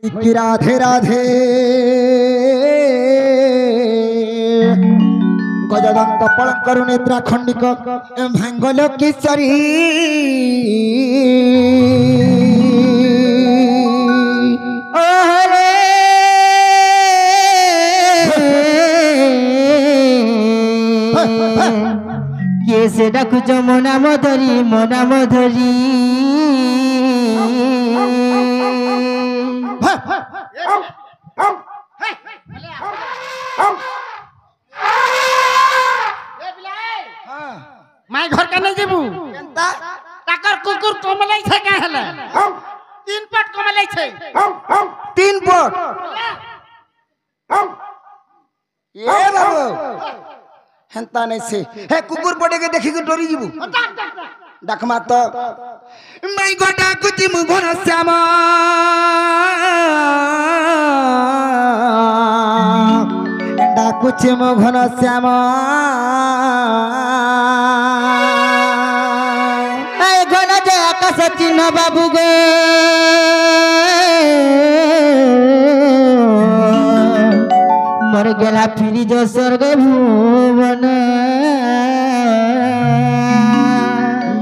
कि राधे राधे गजदंत पलंकर नेत्रा खंडिक भांगल किशोरी कैसे डाकुच मना मधुरी माई घर के नहीं जीबू ताकर कुकुर कमलाई छे का हला तीन पट कमलाई छे तीन पट ये बाबू हेंता नहीं से हे कुकुर पड़े के देखी के डरी जीबू देखमा तो माई गोटा कुची मुघन श्याम डाकुची मुघन श्याम घन जय आकाश चिन्ह बाबू गो मर गला फिरी जो स्वर्ग भुवन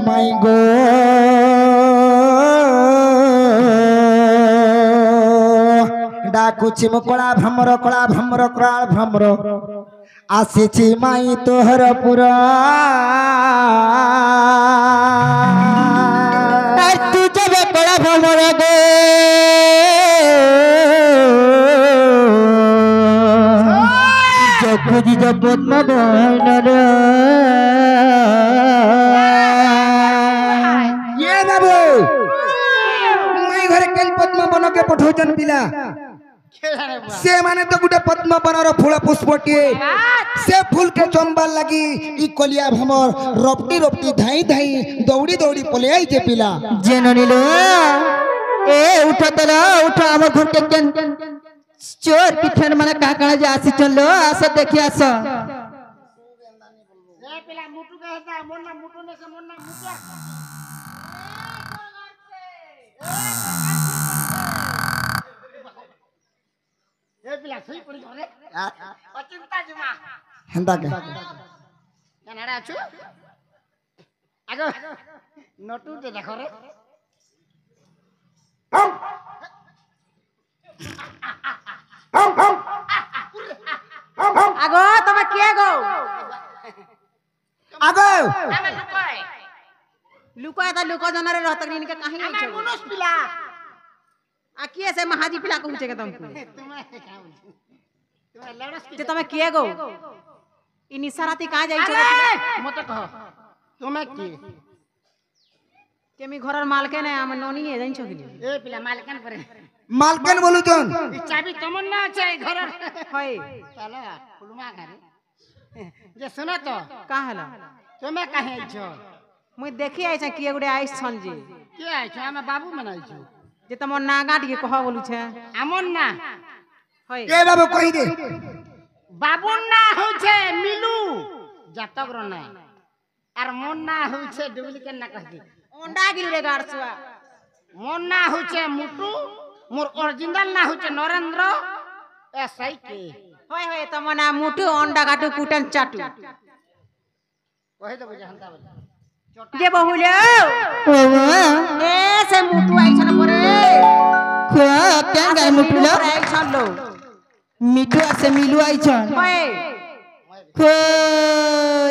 माई गो डाकुची मुकड़ा भ्रमर कराल भ्रमर आसीची माई तोहर पुरा तू जब कड़ा भ्रमर गो खुदी जो पद्म बहनर ये बाबू माई घरे केन पद्म बन के पठौचन पिला से माने तो गुटे पद्म बनर फूल पुष्पटिए से फूल के चंबल लगी ई कलिया भमर रपटी रपटी धाई धाई दौड़ी दौड़ी पले आई जे पिला जेनो नीलो ए उठा तला उठा हमर घर के केन चोर पिठन माने का काळे जे आसी चलो आस देखि आस ए पेला मुटु के हेता मोन्ना मुटु ने से मोन्ना मुटु ए पेला सही पड़ी घरे अचिंता जुमा हेंदा के कनाडा छु आगो नटु दे देखो रे आगो तमे के गो आगो हमें लुकाए लुका त लुका जनरे रहत नीन के कहीं आई हमें मुनुस पिला आ किए से महाजी पिला कहू छे के तुमको तुम्हें तुम्हें लड़स जे तमे के गो इ निसाराती कहां जाई छे मत कह तुम्हें की केमी घरर मालके ने हम नोनी है जाई छो के ए पिला मालकन पर मालकन बोलू जन ई चाबी तमन्ना छै घर होय चला फुलमा घरे जे सुनो तो का हला तुम्हें काहे आई छो मुई देखि आइ छ किए गुडे आइस छन जी के आई छो हमें बाबू मनाई छो जे तम नागा के कह बोलू छे আমন না होय ए बाबू कहि दे বাবুর না হচ্ছে মিলু জাতকর না আর মন না হচ্ছে ডুপ্লিকেট না কহি ओंडा गिरु रे गाड़सुआ মন না হচ্ছে মুটু মোর অরিজিনাল না হচ্ছে নরেন্দ্র এসআই কে होय होय तम ना मुटु ओंडा काटू कुटन चाटू কহি দেব জানতা বলে जे बहुले ए से मुटु आई छन परे खुआ क्या गाय मुटु लो आई छन लो मिठू से मिलू आई छन होय खो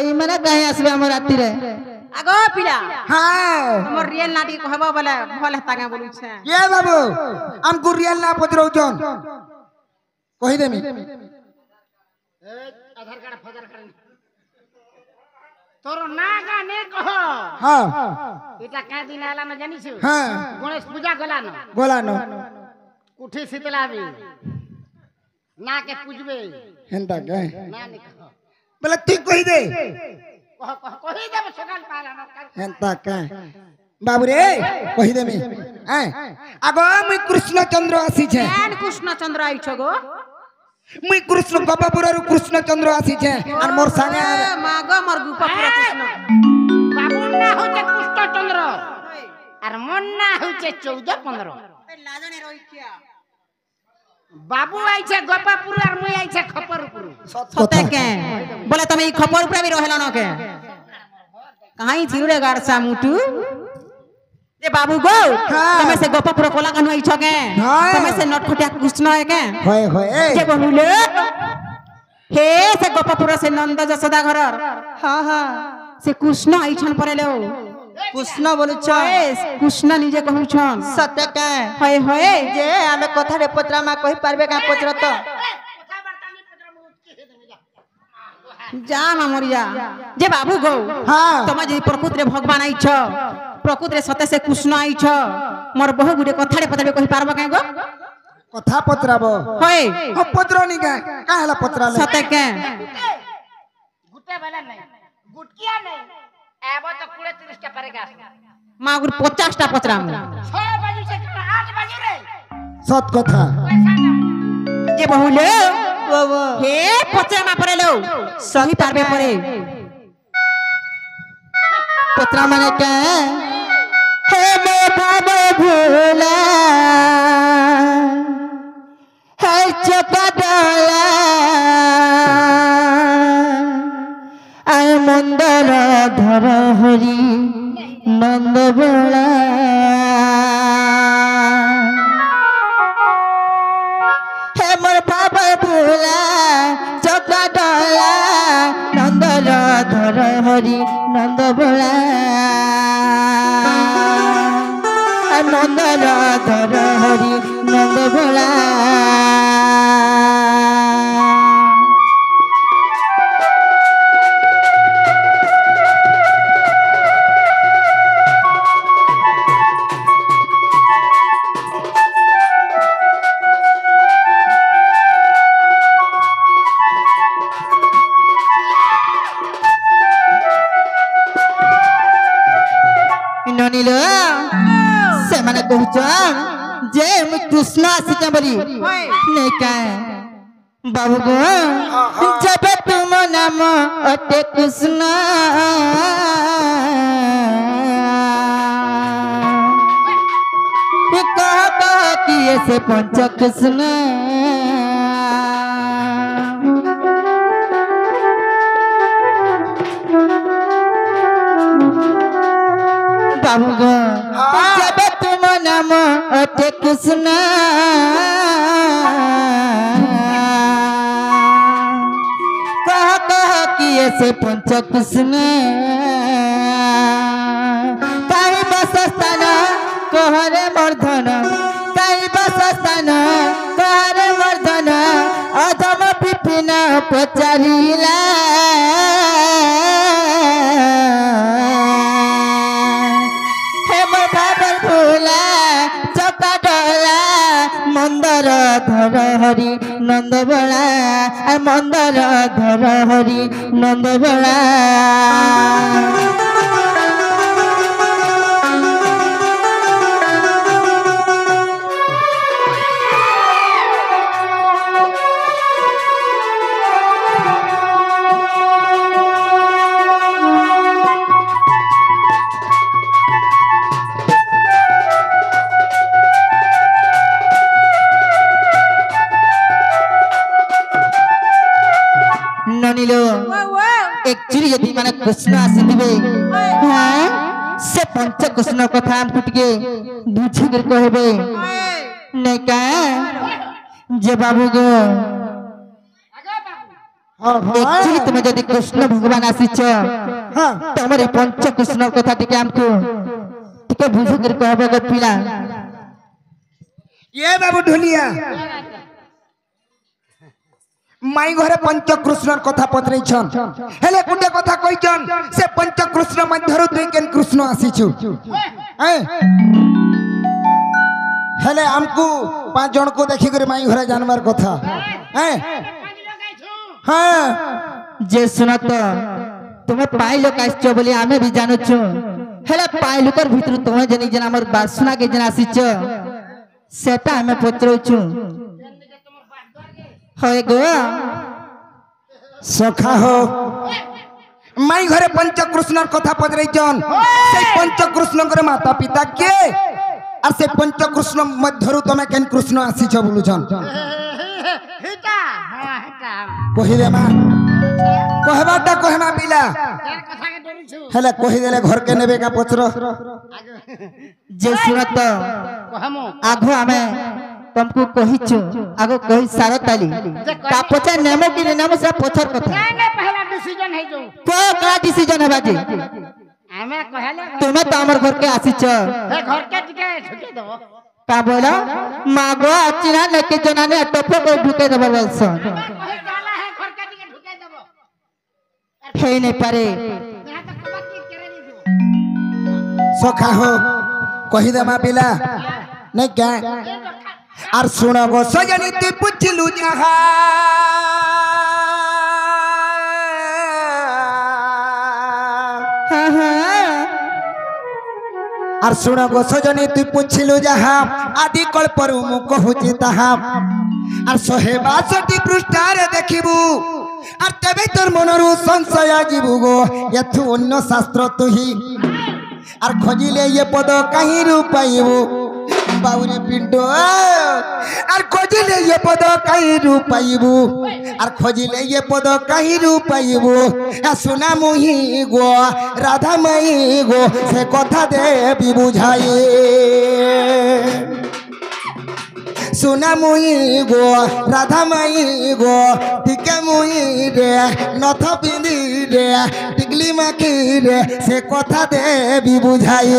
इ मने कहीं आसबे हमर राती रे आगो पिला हां हमर रियल नाटी कहबा बोले भल हता के बोलू छे ये बाबू हम गुरियल ना पजरौ जन कहि देमी ए आधार कार्ड फजर कर তোর না গানে কহ हां এটা কা দিন আলা না জানিস हां গণেশ পূজা গলা না गोला नो কুঠি শীতলাবি না কে पूजबे हेंदा के না নে কহ बोले तू कहि दे कह कह कहि देब सकाल पाला न हेंता के बाबू रे कहि देमी आगो मुई कृष्णचंद्र आसी छे एन कृष्ण चंद्र आई छगो मुई कृष्ण गबापुररु कृष्णचंद्र आसी छे और मोर संगे मागो मोर गुपापुर कृष्ण বাবুর না হচ্ছে কৃষ্ণচন্দ্র আর মন না হচ্ছে 14-15 লাজনে রই কিয়া बाबू आइछे गोपापुर और मुई आइछे खपरपुर सते के बोले तुम ई खपर ऊपर भी रहलो न के कहीं छिरू रे गारसा मुटू जे बाबू गो तुम से गोपापुर कोला कनु आई छके तुम से नटखटिया कृष्ण है के होय होय जे बहुले हे से गोपापुर से नंद जसोदा घर हां हां से कृष्ण आई छन परेलो कृष्ण बोलु छ कृष्ण निजे कहू छन सत्य के होय होय जे आमे कथा रे पत्रा मा कहि पारबे का पत्र तो जा ना मरिया जे बाबू गो हाँ। तुम जे प्रकृति रे भगवान आई छ प्रकृति रे सते से कृष्ण आई छ मोर बहु गुडे कथा रे पत्रा कहि पारबो के गो कथा पत्राबो होय हो पत्र नी का काहला पत्रा ले सते के गुटे वाला नहीं गुटकिया नहीं एबो तो 20-30 टा पड़ेगा मागुर 50 टा पत्रा में 6 बजे से 8 बजे रे सत कथा जे बहुले बाबा हे पत्रा मा परेलो सही पारबे परे पत्रा माने के हे मो बाबा भोला हे चकडाला आय मंदर धर हरि नंद बोला हे मोर बाबा भोला चकडाला नंदर धर हरि नंद बोला नंदर धर हरि नंद बोला ननिलो से माने कहछन जे मु कृष्ण आसी बोली नहीं का बाबू गो जब तुम नाम अटे कृष्ण कह किए से पंच कृष्ण बाबू गो जब तुम नाम अटे कृष्ण कह किए से पंच कृष्ण ताई बसस्थान कहरे मर्धन ताई बसस्थान कहरे मर्धन अधम विपिन पचारिला मंदर धर हरि नंद बड़ा मंदर धर हरि नंद बड़ा ननिलो एक्चुअली यदि माने कृष्ण आसीथिबे हां से पंच कृष्ण कथा हम टिके बुझी कर कहबे नै का जे बाबू गो एक्चुअली तुम यदि कृष्ण भगवान आसीछ हां तमरे पंच कृष्ण कथा टिके हमको टिके बुझी कर कहबे गो पिला ये बाबू ढोलिया माई घरे पंच कृष्णर कथा पत्रे छन हेले गुटे कथा कहिचन से पंच कृष्ण मध्यरु दुई केन कृष्ण आसीछु हेले हमको पांच जन को देखि कर माई घरे जानवर कथा हां जे सुनत तुमे पाइलो काइछ बोली आमे भी जानु छु हेले पाइलो कर भीतर तुमे जनी जन हमर बासुना के जन आसीछ सेटा हमें पत्रो छु होय गो सखा हो माई घरे पंच कृष्णर कथा पत्रे छन से पंच कृष्ण करे माता पिता के আর সে পঞ্চকৃষ্ণ মধ্যরু তুমি কেন কৃষ্ণ আসিছ বলুছন হিটা হ্যাঁ হিটা কহিদে মা কহবাটা কহমা পিলা তার কথা কে ডরিছু হেলে কহিদেলে ঘরকে নেবে কা পচর যে শুনত কহমু आगो आमे तुमको कहिछु आगो कहि सारो ताली का पचा नेमो कि नेमो से पछर कथा ना ना पहला डिसीजन है जो को का डिसीजन है बाजी हमें कहले तुमे तो हमर घर के आसीछ हे घर के टिके ठुके दो का बोला मागो आचिना लेके जनाने टपो को ढुके देबो बोलसन कहे जाला है घर के टिके ठुके देबो हे नहीं पारे यहाँ तक बात की करे नहीं दो सखा हो कहिदे मा पिला नहीं क्या আর শুনো গো সজনী তুই পুছিলু যাহা हां हां আর শুনো গো সজনী তুই পুছিলু যাহা আদি কল্পরু মু কহুছি তাহা আর 162 পৃষ্ঠারে দেখিবু আর তবে তোর মনরু সংশয় ଯିବୁ গো এথু অন্য শাস্ত্র তুহি আর খোঁজিলে এ পদ কাহিরু পাইবু বাউরে পিণ্ড আর খোঁজিলে এ পদ কাহিরু পাইবু আর খোঁজিলে এ পদ কাহিরু পাইবু সোনা মুহি গো রাধা মাই গো সে কথা দেবি বুঝাই সোনা মুই গো রাধা মাই গো টিকে মুই রে নথ পিঁধি রে টিকলি মাখি রে সে কথা দেবি বুঝাই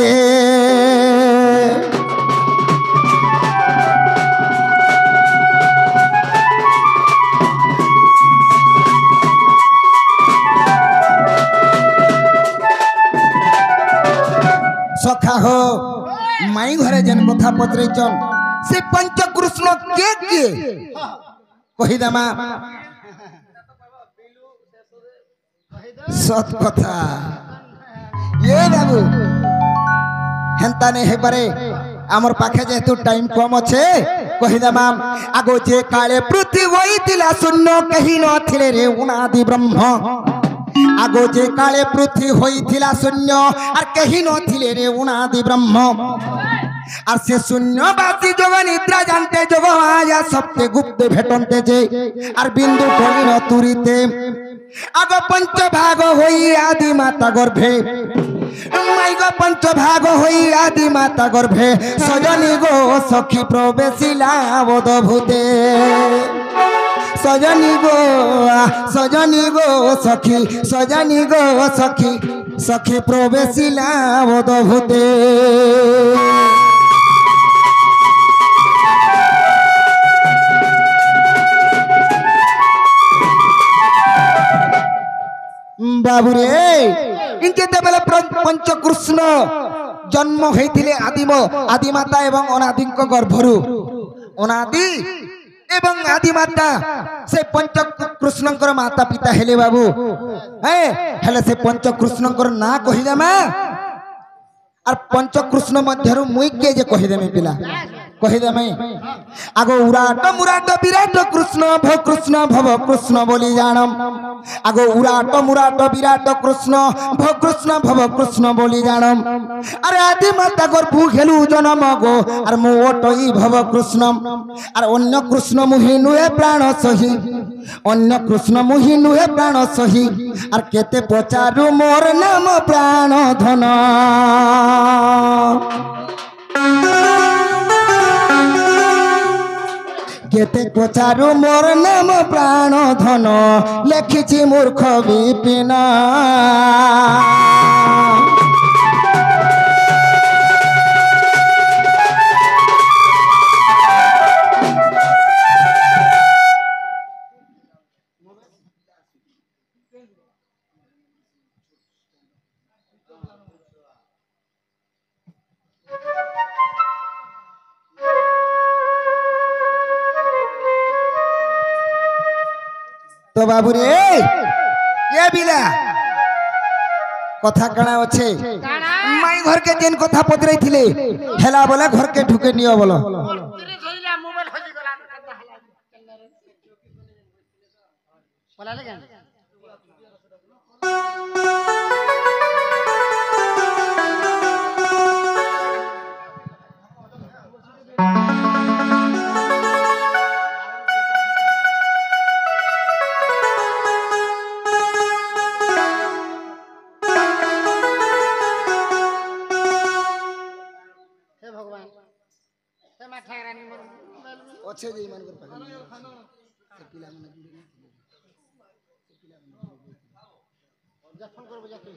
সখা হো মাই ঘরে যেন কথা পচরাইছন সে পঞ্চকৃষ্ণ কে কহিদামা সৎ কথা এ বাবু হেন্তা নে হেপারে আমার পাখে যেহেতু টাইম কম আছে কহিদামা আগো যে কালে পৃথিবী হইতিলা শূন্য কেহি নথিলে রে উনাদি ব্রহ্ম আগো যে কালে পৃথিবী হইতিলা শূন্য আর কেহি নথিলে রে উনাদি ব্রহ্ম আর সে শূন্যবাসী যোগ নিদ্রা জানতে যোগ আয়া সপ্তে গুপ্তে ভেটন্তে যে আর বিন্দু পলিন তুরিতে আগ পঞ্চভাগ হই আদি মাতা গর্ভে মাই গো পঞ্চভাগ হই আদি মাতা গর্ভে সজনী গো সখী প্রবেশিলা অবধূতে সজনী গো সখী সজনী গো সখী সখী প্রবেশিলা অবধূতে বাবুরে ইনকে দেবলে পঞ্চকৃষ্ণ জন্ম হইতিলে আদিমাতা এবং অনাদিଙ୍କ গর্ভরু অনাদি এবং আদিমাতা সে পঞ্চকৃষ্ণଙ୍କର মাতা পিতা হেলে বাবু হ্যাঁ হেলে সে পঞ্চকৃষ্ণଙ୍କର না কহিদেমা আর পঞ্চকৃষ্ণ মধ্যরু মুই কে যে কহিদেমে পিলা কহিদেমে আগো উরাট মুরাট বিরাট কৃষ্ণ ভব কৃষ্ণ বলি জানম আগো উরাট মুরাট বিরাট কৃষ্ণ ভব কৃষ্ণ বলি জানম আরে আদি মাতা গর্ভু খেলু জনম গো আর মু ওটই ভব কৃষ্ণ আর অন্য কৃষ্ণ মুহি নুহে প্রাণ সহি অন্য কৃষ্ণ মুহি নুহে প্রাণ সহি আর কেতে পচারু মোর নাম প্রাণ ধন কেতে পচারু মোর নাম প্রাণ ধন লেখিছি মূর্খ বিপিন তো বাবু রে এ বিলা কথা কানা আছে মাই ঘরকে যেন কথা পতরাইছিলে হেলা বলে ঘরকে ঢুকে নিও বলো মোবাইল হজি গলা বলা লাগে अच्छे जे मान कर पागल से पिला मन जा फोन करबो जाके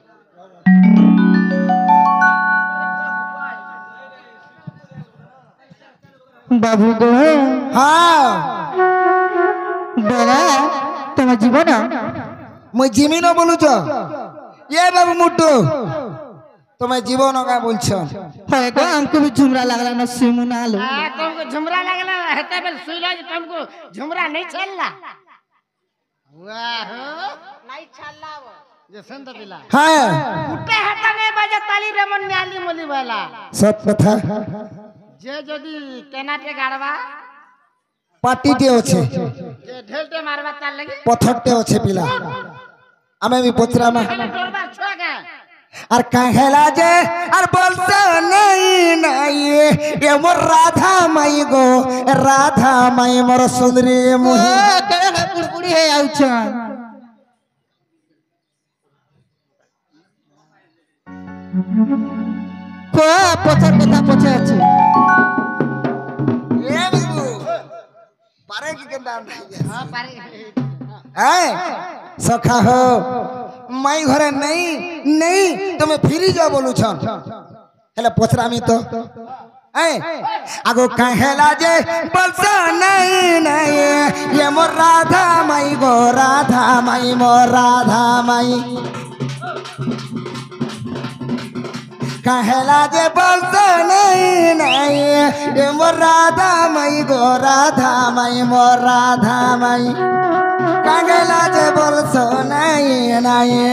बाबू गो हां बेला तुम जीवन মই জিমি ন বলুছ ये बाबू मुट्टू तुम्हें जीवन का बोलछ है गो हमको भी झुमरा लगला न सुमुना लो तुमको झुमरा लगला हेता बेल सुई लो तुमको झुमरा नहीं चलला वाह नहीं चलला वो जे संत पिला हां उठे हेता नहीं बजे ताली रेमन न्याली मोली वाला सब कथा जे जदी केनाटे गाड़वा पार्टीटे আছে जे ढेलटे मारवा ताल लगी पथरटे আছে पिला আমি भी पचरा में डोरबा छुआ के और कहेला जे और बोलता नहीं नहीं ये मोर राधा माई गो राधा माई मोर सुंदरी मुही करे है पुड़पुड़ी है आउछन को पछर कथा पछे আছে ये बाबू पारे की केंदा हां पारे हैं सखा हो माई घरे नहीं नहीं तुम्हें फिरी जा बोलू छन हेला पचरा में तो हैं आगो कहेला जे बोलता नहीं नहीं ये मोर राधा माई गो राधा माई मोर राधा माई कहेला जे बोलता नहीं नहीं ये मोर राधा माई गो राधा माई मोर राधा माई कहेला जे बोलता नहीं नहीं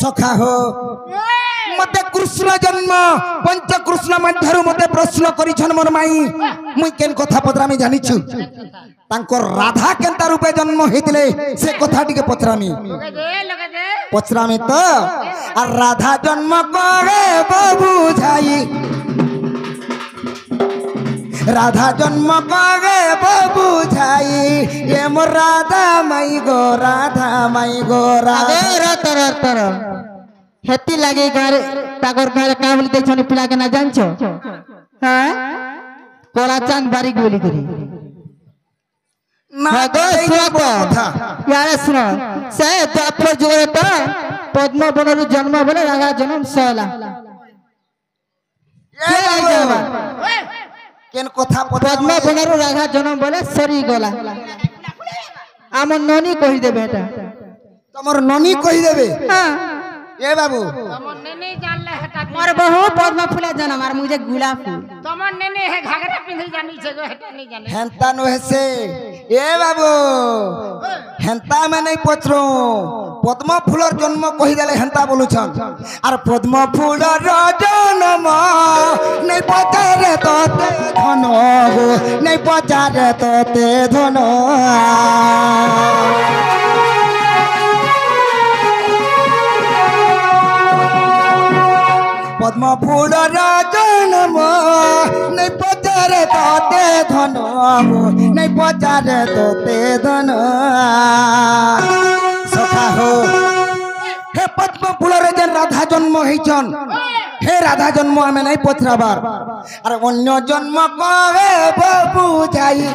सखा हो मते कृष्ण जन्म पंच कृष्ण मध्यरु मते प्रश्न करिछन मोर माई मुई केन कथा पत्रा में जानिछु तांकर राधा केनता रूपे जन्म हेतिले से कथा टिके पत्रा में लगे दे पत्रा में तो आ राधा जन्म करे बाबू झाई राधा जन्म करे बाबू झाई ये मोर राधा माई गो राधा माई गो राधा अरे तर तर हेती लागे गारे टागर गारे का बोली देछन पिला के ना जानछो हां कोरा चांद बारीक बोली करी ना गो सुनो यार सुनो से द्वापर जुगे तो पद्म बनरु जन्म बले रागा जन्म सला ये बाबू केन कथा पद्म बनरु रागा जन्म बले सरी गला आम ननी कहि दे बेटा तमर ननी कहि देबे हां ए बाबू तमन नहीं जान ले हेता मोर बहु पद्म फूला जन्म और मुझे गुलाब फूल तमन नहीं है घाघरा पिंधी जानी छे गो हेता नहीं जाने हेंता नो हेसे ए बाबू हेंता में नहीं पचरो पद्म फूलर जन्म कहि देले हेंता बोलुछन और पद्म फूलर जन्म नहीं पचारे तोते धन हो नहीं पचारे तोते धन पद्म फूलर जन्म नहीं पचारे तोते धन नहीं पचारे तोते धन सखा हो हे पद्म फूलर जेन राधा जन्म होइछन हे राधा जन्म आमे नहीं पचराबार अरे अन्य जन्म कहे बाबू जाई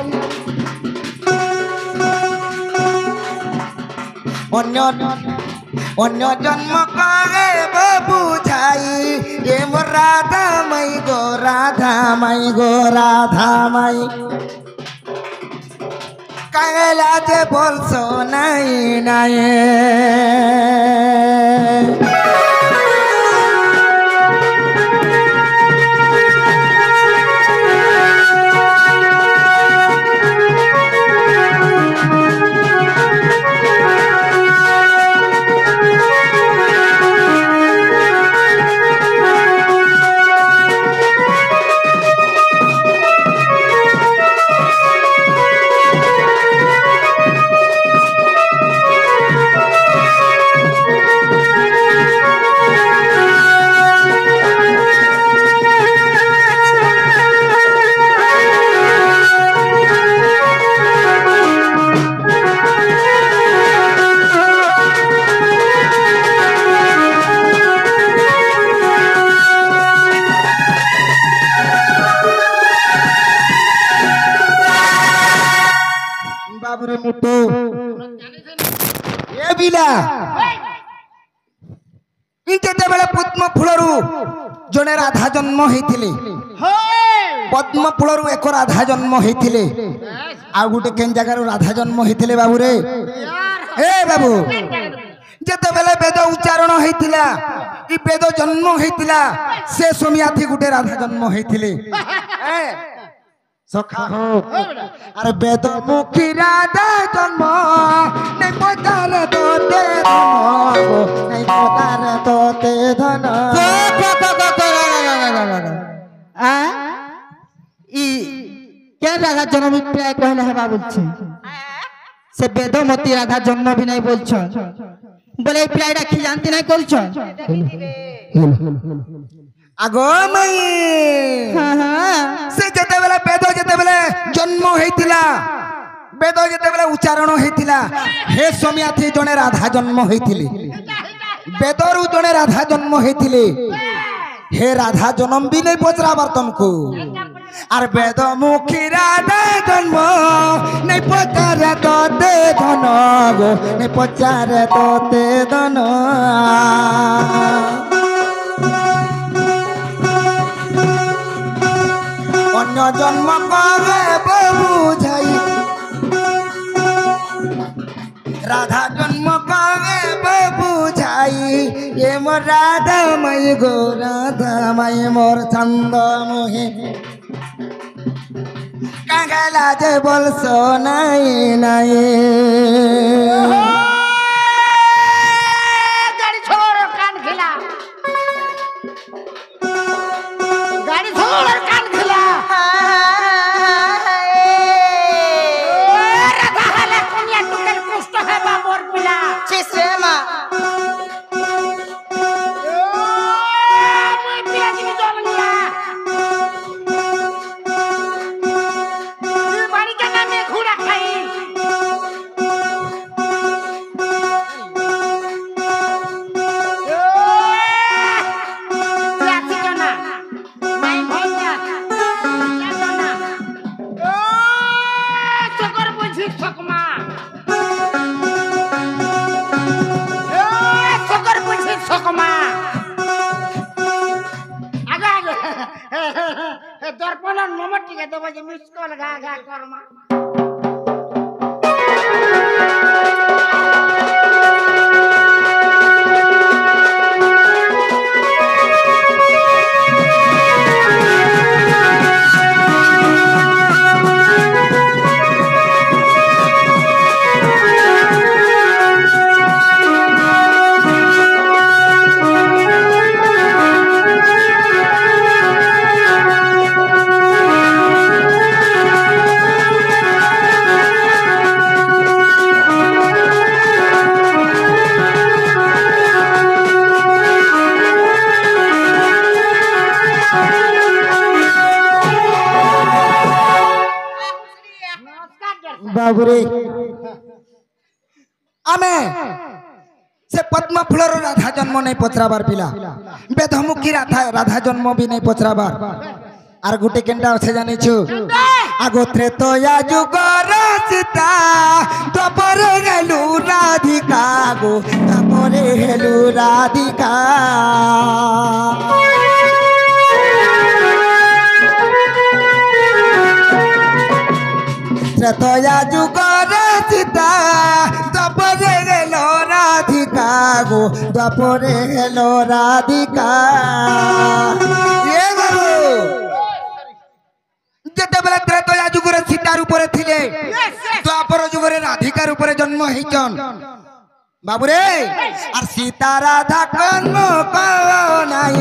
अन्य जन्म करे बाबू झाई ये मोर राधा माई गो राधा माई गो राधा माई कागला जे बोलसो नहीं नहीं ଏ ବିଲା ଯେତେବେଳେ ପଦ୍ମ ଫୁଲରୁ ଜଣେ ରାଧା ଜନ୍ମ ହେଇଥିଲେ ପଦ୍ମ ଫୁଲରୁ ଏକ ରାଧା ଜନ୍ମ ହେଇଥିଲେ ଆଉ ଗୋଟେ କେନ୍ ଜାଗାରୁ ରାଧା ଜନ୍ମ ହେଇଥିଲେ ବାବୁରେ ଏ ବାବୁ ଯେତେବେଳେ ବେଦ ଉଚ୍ଚାରଣ ହେଇଥିଲା ଇ ବେଦ ଜନ୍ମ ହେଇଥିଲା ସେ ସମିଆଥି ଗୋଟେ ରାଧା ଜନ୍ମ ହେଇଥିଲେ ସଖା ହୋ ଆରେ ବେଦ ମୁଖୀ ରାଧା ଜନ୍ମ ନେଇ ପଚାରେ ତୋତେ ଧନ ନେଇ ପଚାରେ ତୋତେ ଧନ ই কে রাধা জন্ম প্রায় কহিলা হেবা বলছে সে বেদমতী রাধা জন্ম भी नहीं बोलछन बोले প্রায় রাখি জানতি নাই করছন আগো মাই সে যেতেবেলে বেদ যেতেবেলে জন্ম হইতিলা বেদ যেতেবেলে উচ্চারণ হইতিলা হে সমিয়াথি জনে রাধা জন্ম হইতিলে বেদরু জনে রাধা জন্ম হইতিলে হে রাধা জন্ম বি নাই পচরাবার তমকু আর বেদ মুখী রাধা জন্ম নাই পচারে তোতে ধন গো নাই পচারে তোতে ধন অন্য জন্ম করে বুঝাই রাধা জন্ম করে বুঝাই এ মোর রাধা মাই গো রাধা মাই মোর ছন্দ মোহে কাঙ্গালা যে বলছো নাই নাই गाड़ी छोड़ कान खिला गाड़ी छोड़ कान खिला राधा हाले कोनिया टुकल कुष्ट है बाबर पिला চিশ্রেমা मैं पिला जी जल गया ये बाड़ी का नाम है घोड़ा खाई दर्पण मोमट टिके दबा जे मिस कॉल गा गा करमा বাবুরে আমি সে পদ্ম ফুলর রাধা জন্ম নাই পচরাবার পিলা বেদমুখী রাধা রাধা জন্ম বি নাই পচরাবার আর গুটে কেনটা আছে জানিছু আগো ত্রেতয়া যুগর সীতা তপরে গেলু রাধিকা গো তপরে হেলু রাধিকা ত্রেতয়া যুগর সীতা তপরে গেল রাধিকা গো তপরে হেল রাধিকা এ বাবু যেতেবেলে ত্রেতয়া যুগরে সীতার উপরে থিলে দ্বাপর যুগরে রাধিকার উপরে জন্ম হইছন বাবুরে আর সীতা রাধা কর্ম নাই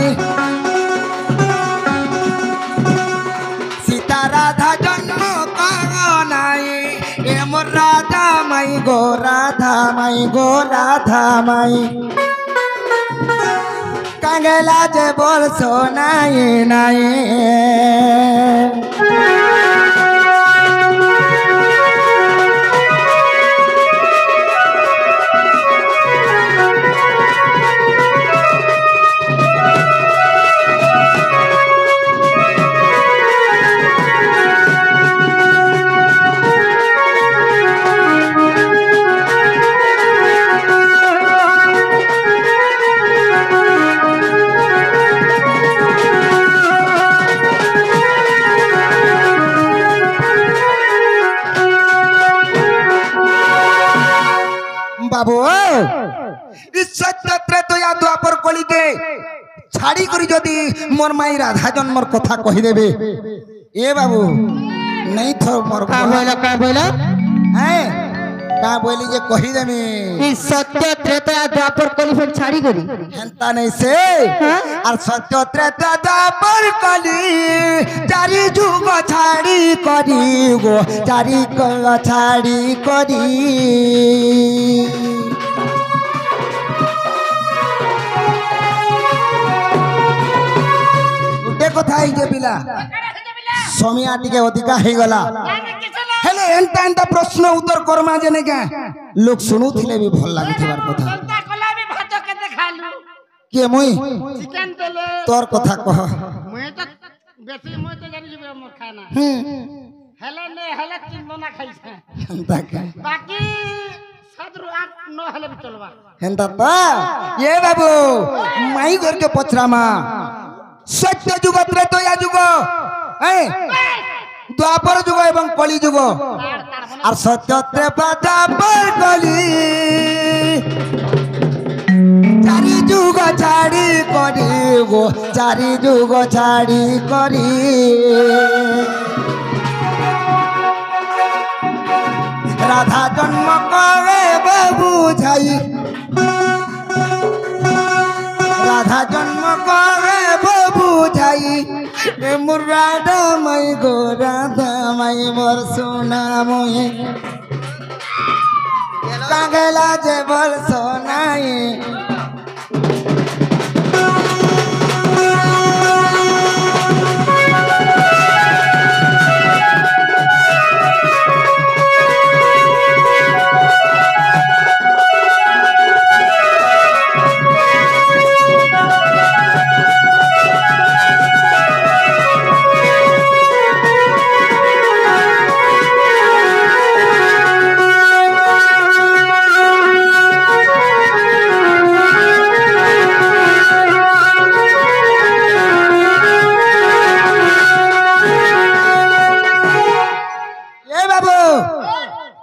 সীতা রাধা জন্ম নাই এ মোর রাধা মাই গো রাধা মাই গো রাধা মাই কাঙ্গলা যে বলছো নাই নাই बाबू इस सत्य त्रेतया द्वापर कली के छाड़ी करी जदी मोर माई राधा जन्मर कथा कहि देबे ए बाबू नहीं थो मोर का बोला हैं का बोली जे कहि देमी ई सत्य त्रेता द्वापर कली फिर छाड़ी करी हेंता नहीं से और सत्य त्रेता द्वापर कली चारि जुग छाड़ी करी गो चारि जुग छाड़ी करी गुटे कथा ही जे पिला समिया टिके अधिका हे गला हेले एंता एंता प्रश्न उत्तर करमा जने का लोग सुनु थिले भी भल लागी थिबार कथा चिंता कला भी भात के देखालू के मुई चिकन देले तोर कथा कह मैं तो बेसी मैं तो जानि जेबे मोर खाना हेले ने हेले तीन बना खाइछे एंता का बाकी 7 रु 8 9 हेले भी चलबा एंता ता ये बाबू माई घर के पचरामा सत्य जुग त्रेतया जुग ए द्वापर जुग एवं कली जुग और सत्य त्रेता द्वापर कली चारि जुग छाड़ी करी गो चारि जुग छाड़ी करी राधा जन्म करे बाबू झाई राधा जन्म करे बाबू झाई मुरादा मई गो राधा मई मोर सोना मोए कागला जे बोल सोनाई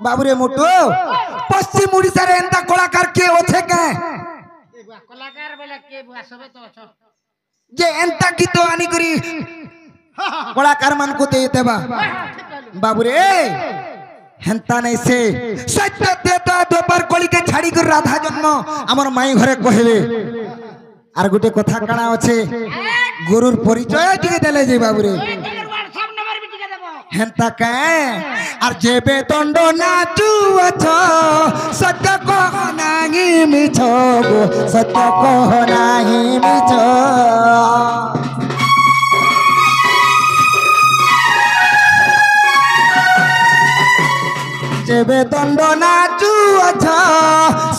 बाबूरे मोटो पश्चिम उड़ीसा रे एंता कलाकार के ओथे के कलाकार बेला के बुआ सबे तो अछ जे एंता गीत आनी करी कलाकार मान को देते बा बाबूरे हेंता नहीं से सत्य देता दोपर कली के छाड़ी कर राधा जन्म हमर माई घरे कहबे आर गुटे कथा काना अछि गुरुर परिचय टिके देले जे बाबूरे हेंता के और जेबे तंड नाचू अछो सत्य कह नाही मिछो गो सत्य कह नाही मिछो जेबे तंड नाचू अछो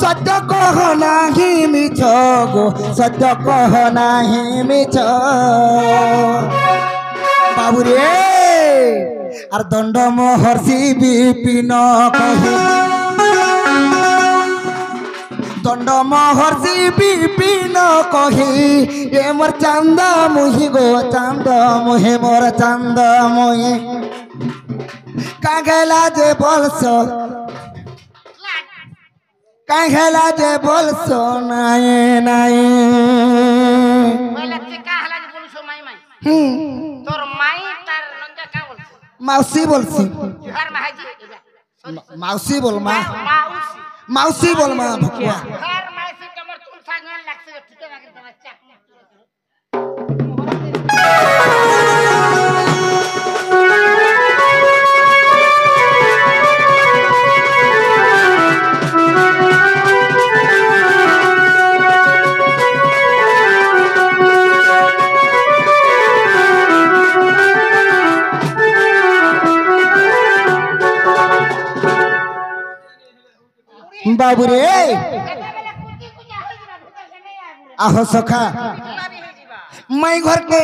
सत्य कह नाही मिछो गो सत्य कह नाही मिछो बाबूरे और दंड महर्षि विपिन कही दंड महर्षि विपिन कही ये मोर चांद मुहि गो चांद मुहे मोर चांद मुहे कागला जे बोलसो कागला जे बोलसो नाये नाये बोले के का हला जे बोलसो माई माई तोर माई तार नंदा का बोलसो मौसी बोलसी हर महाजी मौसी बोल माँ माउसी मौसी बोल माँ भकुआ हर मासी कमर तुम संगन लागसे ठीक है बाकी बच्चा बाबूरे आहो सखा माई घर के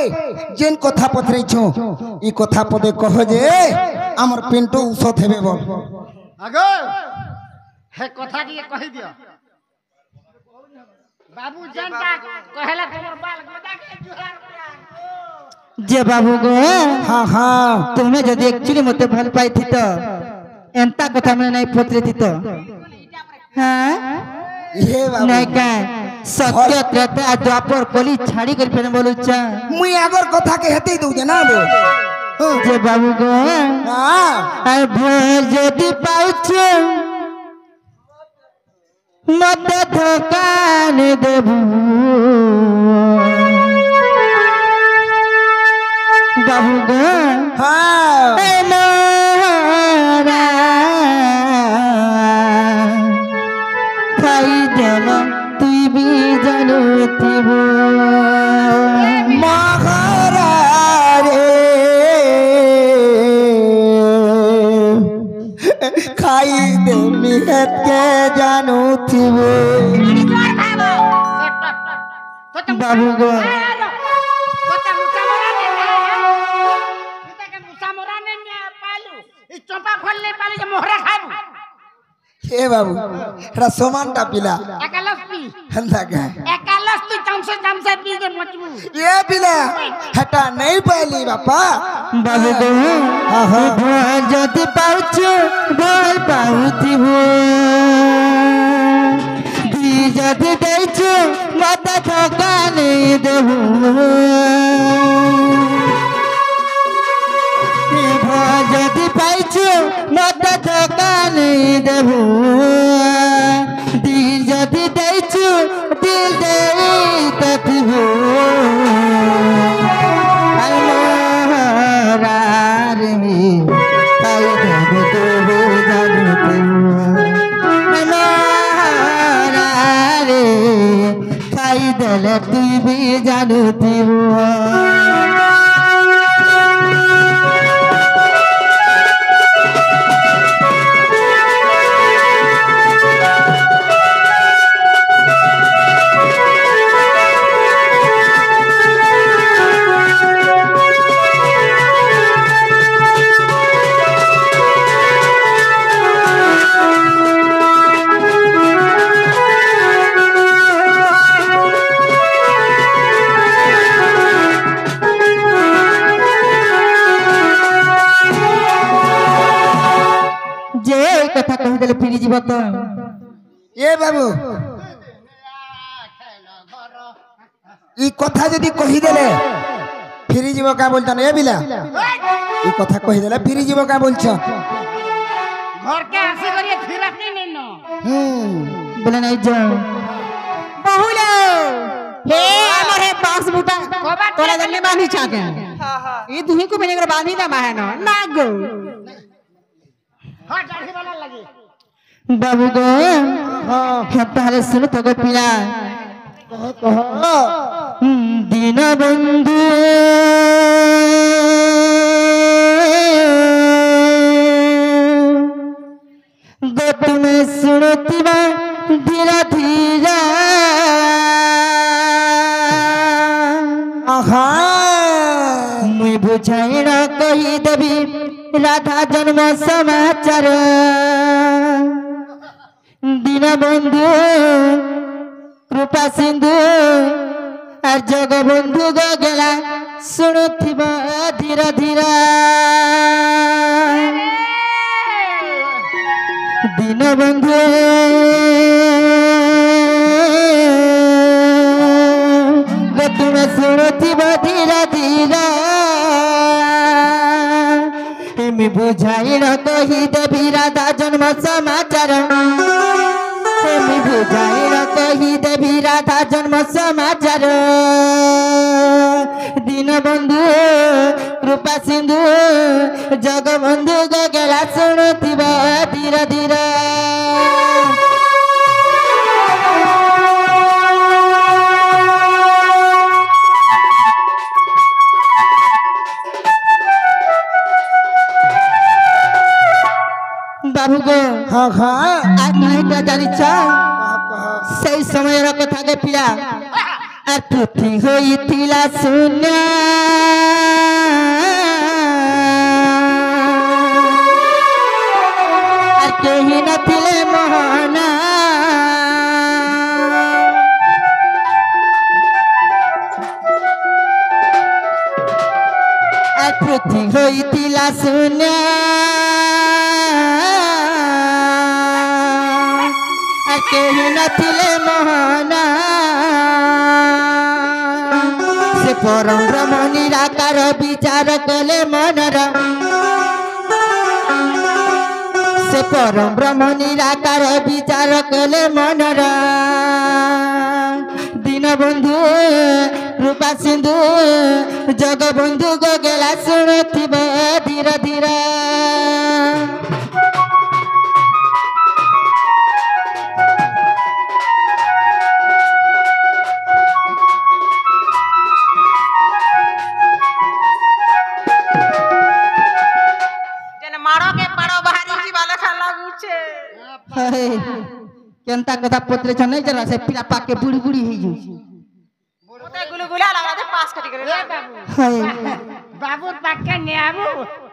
जेन कथा पथरे छो ई कथा पदे कह जे हमर पिंटू उसत हेबे बोल आगो हे कथा दिए कहि दियो बाबू जनता कहला तोर बाल गोदा के जुहार जे बाबू गो हाँ हाँ तुम्हें जदि एक्चुअली मते भल पाई थी तो एंता कथा में नहीं पतरे थी तो हाँ ये बाबू नायका सत्य त्रेता द्वापर कली छाड़ी कर फेन बोलुचा मुई आगर कथा के हेते दउ जनाबो जे बाबू गो हां আর ভয় যদি পাউছো মতে ধোকান দেবু বাবু গো हां এ মোরা খাই দেব তুই বি জানুথিব মহারা রে খাই দে মিহত के जानू थिबे বাবু গো चंपा खोलने पाली जे मोहरा खाबू हे बाबू रा समान टा पिला एकालस पी हंदा का एकालस तू चमसे पी के मचबू ये पिला हटा नहीं पाली बापा বাবু গো ভয় যদি পাউছো ভয় পাউথিব দি যদি দেইছো মতে ঠকানি দেবু ভয় যদি পাইছো মতে ঠকানি দেবু দিল যদি দেইছো দিল দেই তথিব তুই বি জানুথিব যে এই কথা কহিদেলে ফিরি যাব তো ये बाबू ई कथा जदी कहि देले फिरी जीव का बोलता ए बिला ई कथा कहि देले फिरी जीव का बोलछ घर के आसे करिए फिरते नहीं न বলে নাই যাও बहुलो हे हमरे बांस बूटा तोला जल्दी बांधी छाके ई दुही को मैंने बांधी ना माहे ना गो हां दाढ़ी वाला लगी বাবু গো হ্যাঁ তাহলে শুনো তো গো পিলা দিন বন্ধু গো তুমি শুনতিবা ধীরে ধীরে आहा মুই বুঝাই না কহি দেবি রাধা জন্ম সমাচার দীন বন্ধু কৃপা সিন্ধু আর জগবন্ধু গো গেলা শুনুথিব ধীরে ধীরে দীন বন্ধু গো তুমি শুনুথিব ধীরে ধীরে আমি বুঝাই না কহি দেবি রাধা জন্ম সমাচার আমি বুঝাই না কহি দেবি রাধা জন্ম সমাচার দীন বন্ধু কৃপা সিন্ধু জগবন্ধু গেলা শুনুথিব ধীরে ধীরে বাবু গো हां हां আর কাহিনীটা জানিছ সেই সময়ের কথা গে পিলা আর পৃথিবী হইতিলা শূন্য আর কেহি নথিলে মোহন আর পৃথিবী হইতিলা শূন্য আর କେହି ନଥିଲେ ମୋହନା ସେ ପରମ ବ୍ରହ୍ମ ନିରାକାର ବିଚାର କଲେ ମନର ସେ ପରମ ବ୍ରହ୍ମ ନିରାକାର ବିଚାର କଲେ ମନର ଦୀନବନ୍ଧୁ କୃପା ସିନ୍ଧୁ ଜଗବନ୍ଧୁ ଗଗେଲା ଶୁଣୁଥିବ ଧୀର ଧୀର केनता कथा पत्रे छ नहीं जरा से पिला पाके बुड़ी बुड़ी ही जू ओते गुलगुला लगा दे पास कटी करे बाबू हाय बाबू पाके ने आबू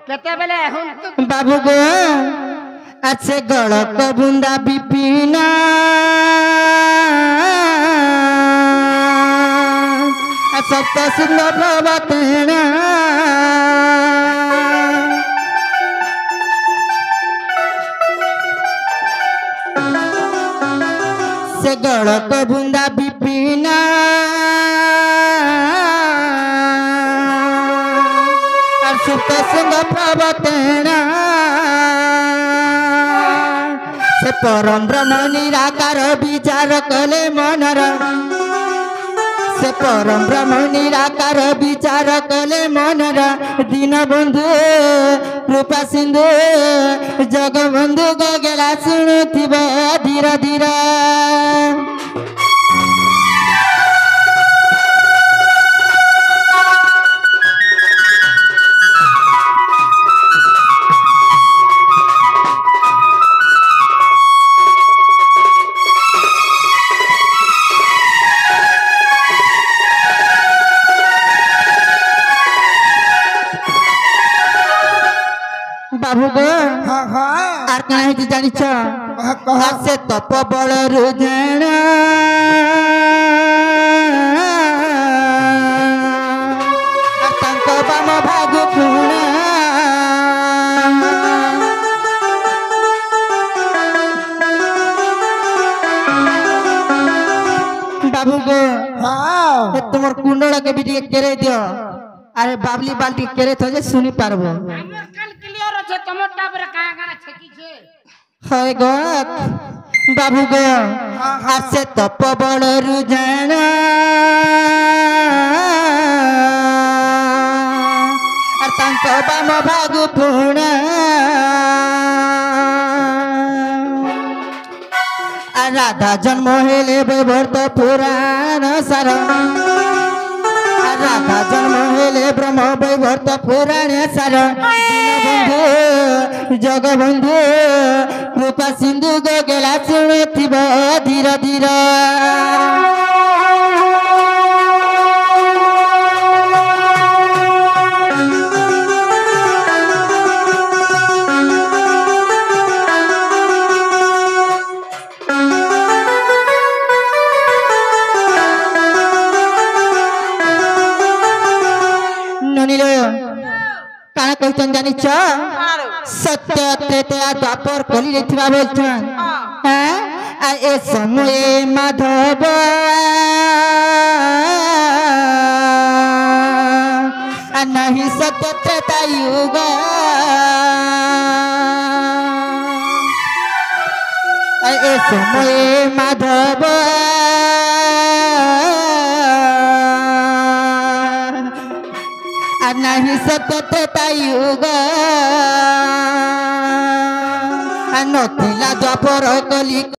केते बेले हुन तू बाबू गो अच्छे गळक बुंदा बिपिना सत्य सुंदर प्रवतना से गळक बुंदा बिपिना सुप्त सिंह प्रवतना से परम ब्रह्म निराकार विचार कले मनर से परम ब्रह्म निराकार विचार कले मनर दीनबंधु कृपा सिंधु जगबंधु गगेला शुणुथिब धीर धीर बाबू गो हाँ हाँ आर कना है जानी छ कह से तप बल रुझाण तंक बाम भागु खुण बाबू गो हाँ तुमर कुंडला के भी केरे दियो अरे बाबली बाल्टी केरे तो जे सुनी पारबो हमर कल क्लियर আছে তোমার টাবরে কায়া কায়া ছেকিছে হয় গত बाबू गो आसे तप बल रुझाण और तंक बाम भागु पुण राधा जन्म हेले बेभर्त पुराण सार राधा जन्म हेले ब्रह्म वैभर्त पुराण सार दीनबंधु जगबंधु कृपा सिंधु गगेला शुणुथिब धीर धीर काना कहतन जानी छ सत्य त्रेता द्वापर कली लेथिबा बोलछन हां आ ए समय माधव आ नहीं सत्य त्रेता युग आ ए समय माधव नहीं सत्य युग नथिला द्वापर कली